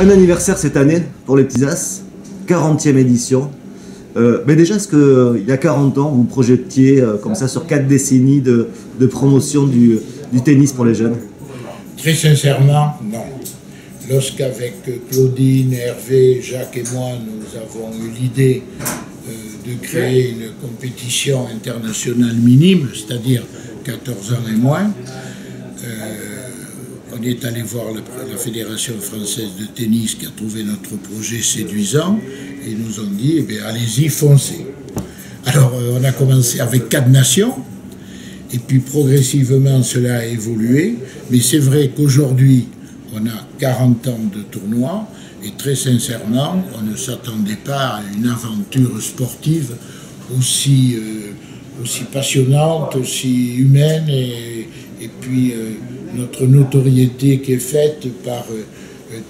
Un anniversaire cette année pour les Petits As, 40e édition. Mais déjà, est-ce qu'il y a 40 ans, vous projetiez comme ça sur 4 décennies de promotion du tennis pour les jeunes? Très sincèrement, non. Lorsqu'avec Claudine, Hervé, Jacques et moi, nous avons eu l'idée de créer une compétition internationale minime, c'est-à-dire 14 ans et moins, on est allé voir la Fédération française de tennis qui a trouvé notre projet séduisant et nous ont dit, eh bien, allez-y, foncez. Alors, on a commencé avec 4 nations et puis progressivement cela a évolué, mais c'est vrai qu'aujourd'hui, on a 40 ans de tournoi et très sincèrement, on ne s'attendait pas à une aventure sportive aussi passionnante, aussi humaine et puis notre notoriété qui est faite par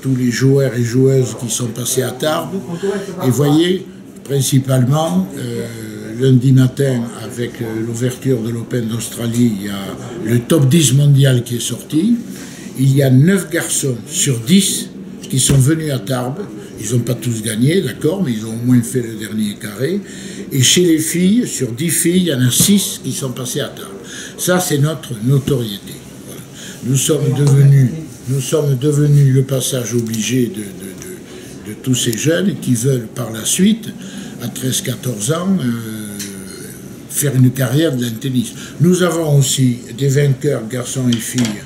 tous les joueurs et joueuses qui sont passés à Tarbes. Et voyez, principalement, lundi matin, avec l'ouverture de l'Open d'Australie, il y a le top 10 mondial qui est sorti. Il y a 9 garçons sur 10 qui sont venus à Tarbes. Ils n'ont pas tous gagné, d'accord, mais ils ont au moins fait le dernier carré. Et chez les filles, sur 10 filles, il y en a 6 qui sont passées à Tarbes. Ça, c'est notre notoriété. Voilà. Nous sommes devenus le passage obligé de tous ces jeunes qui veulent par la suite, à 13-14 ans, faire une carrière dans le tennis. Nous avons aussi des vainqueurs, garçons et filles,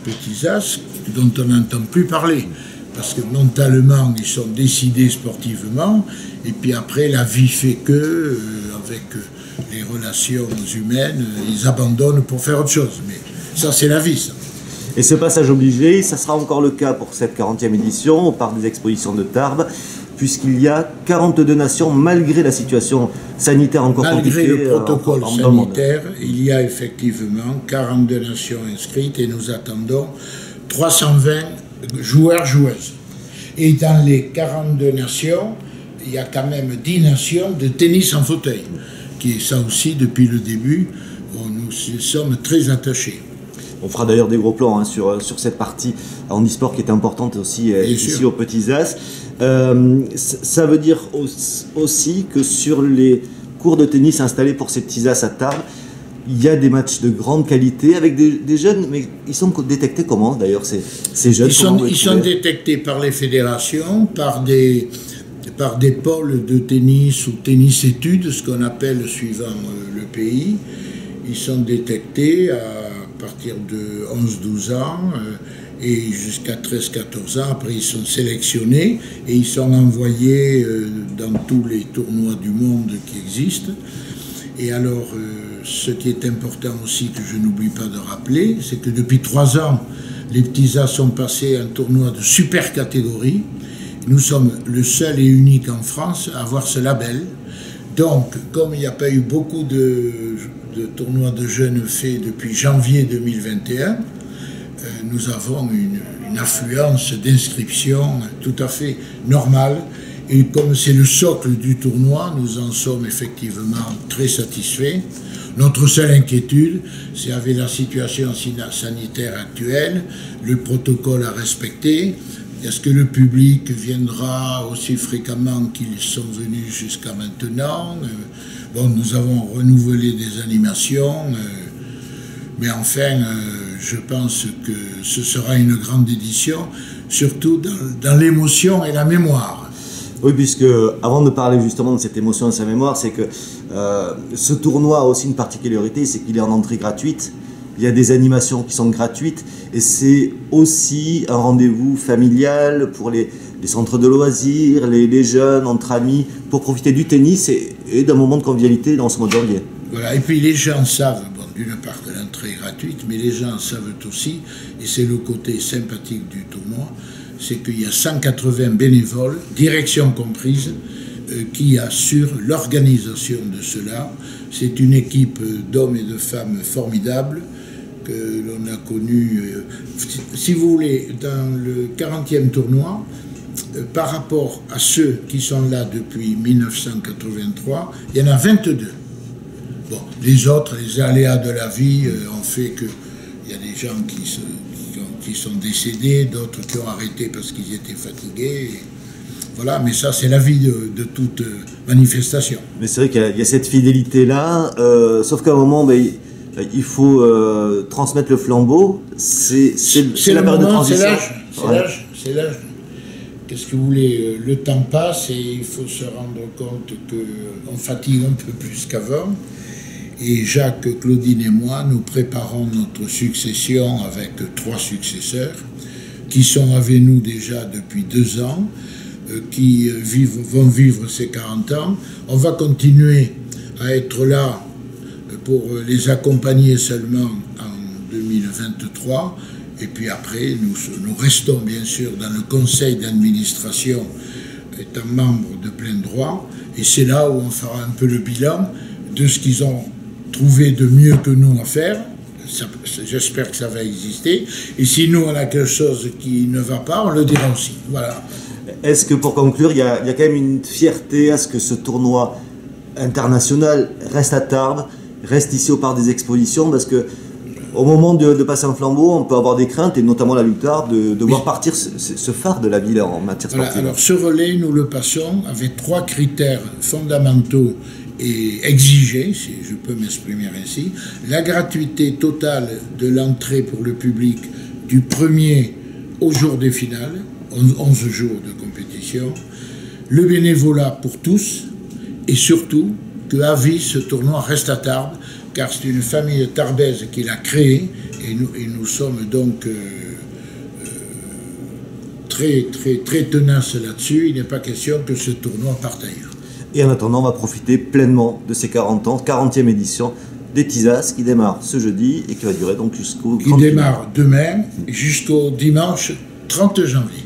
Petits As, dont on n'entend plus parler. Parce que mentalement, ils sont décidés sportivement, et puis après, la vie fait que, avec les relations humaines, ils abandonnent pour faire autre chose. Mais ça, c'est la vie, ça. Et ce passage obligé, ça sera encore le cas pour cette 40e édition, au Parc des Expositions de Tarbes, puisqu'il y a 42 nations, malgré la situation sanitaire encore compliquée. Malgré le protocole sanitaire, il y a effectivement 42 nations inscrites, et nous attendons 320 joueurs-joueuses. Et dans les 42 nations, il y a quand même 10 nations de tennis en fauteuil, qui est ça aussi, depuis le début, nous sommes très attachés. On fera d'ailleurs des gros plans sur cette partie handisport qui est importante aussi ici aux Petits As. Ça veut dire aussi que sur les cours de tennis installés pour ces Petits As à Tarbes, il y a des matchs de grande qualité avec des jeunes, mais ils sont détectés comment d'ailleurs ces jeunes? Ils sont détectés par les fédérations, par des pôles de tennis ou tennis études, ce qu'on appelle suivant le pays. Ils sont détectés à partir de 11-12 ans et jusqu'à 13-14 ans. Après, ils sont sélectionnés et ils sont envoyés dans tous les tournois du monde qui existent. Et alors, ce qui est important aussi, que je n'oublie pas de rappeler, c'est que depuis 3 ans, les Petits As sont passés à un tournoi de super catégorie. Nous sommes le seul et unique en France à avoir ce label. Donc, comme il n'y a pas eu beaucoup de tournois de jeunes faits depuis janvier 2021, nous avons une affluence d'inscription tout à fait normale. Et comme c'est le socle du tournoi, nous en sommes effectivement très satisfaits. Notre seule inquiétude, c'est avec la situation sanitaire actuelle, le protocole à respecter. Est-ce que le public viendra aussi fréquemment qu'ils sont venus jusqu'à maintenant? Bon, nous avons renouvelé des animations, mais enfin, je pense que ce sera une grande édition, surtout dans l'émotion et la mémoire. Oui, puisque avant de parler justement de cette émotion et de sa mémoire, c'est que ce tournoi a aussi une particularité, c'est qu'il est en entrée gratuite. Il y a des animations qui sont gratuites et c'est aussi un rendez-vous familial pour les centres de loisirs, les jeunes, entre amis, pour profiter du tennis et d'un moment de convivialité dans ce mois de janvier. Voilà, et puis les gens savent, bon, d'une part que l'entrée est gratuite, mais les gens savent aussi, et c'est le côté sympathique du tournoi, c'est qu'il y a 180 bénévoles, direction comprise, qui assurent l'organisation de cela. C'est une équipe d'hommes et de femmes formidables que l'on a connue, si vous voulez, dans le 40e tournoi, par rapport à ceux qui sont là depuis 1983, il y en a 22. Bon, les autres, les aléas de la vie ont fait qu'il y a des des gens qui sont décédés, d'autres qui ont arrêté parce qu'ils étaient fatigués. Voilà, mais ça, c'est la vie de toute manifestation. Mais c'est vrai qu'il y a cette fidélité-là, sauf qu'à un moment, il faut transmettre le flambeau. C'est la période de transition. C'est l'âge. Qu'est-ce que vous voulez? Le temps passe et il faut se rendre compte qu'on fatigue un peu plus qu'avant. Et Jacques, Claudine et moi, nous préparons notre succession avec 3 successeurs qui sont avec nous déjà depuis 2 ans, qui vont vivre ces 40 ans. On va continuer à être là pour les accompagner seulement en 2023. Et puis après, nous restons bien sûr dans le conseil d'administration étant membre de plein droit. Et c'est là où on fera un peu le bilan de ce qu'ils ont trouvé de mieux que nous à faire. J'espère que ça va exister. Et si nous, on a quelque chose qui ne va pas, on le dira aussi. Voilà. Est-ce que pour conclure, il y a quand même une fierté à ce que ce tournoi international reste à Tarbes, reste ici au Parc des Expositions, parce que au moment de passer un flambeau, on peut avoir des craintes, et notamment la victoire, de voir partir ce phare de la ville en matière sportive. Voilà, alors ce relais, nous le passons avec 3 critères fondamentaux et exigés, si je peux m'exprimer ainsi. La gratuité totale de l'entrée pour le public du 1er au jour des finales, 11 jours de compétition, le bénévolat pour tous, et surtout que à vie ce tournoi reste à Tarbes, car c'est une famille tarbaise qui l'a créé, et nous sommes donc très tenaces là-dessus. Il n'est pas question que ce tournoi parte ailleurs. Et en attendant, on va profiter pleinement de ces 40 ans, 40e édition des Tisas, qui démarre ce jeudi et qui va durer donc jusqu'au... Qui démarre demain jusqu'au dimanche 30 janvier.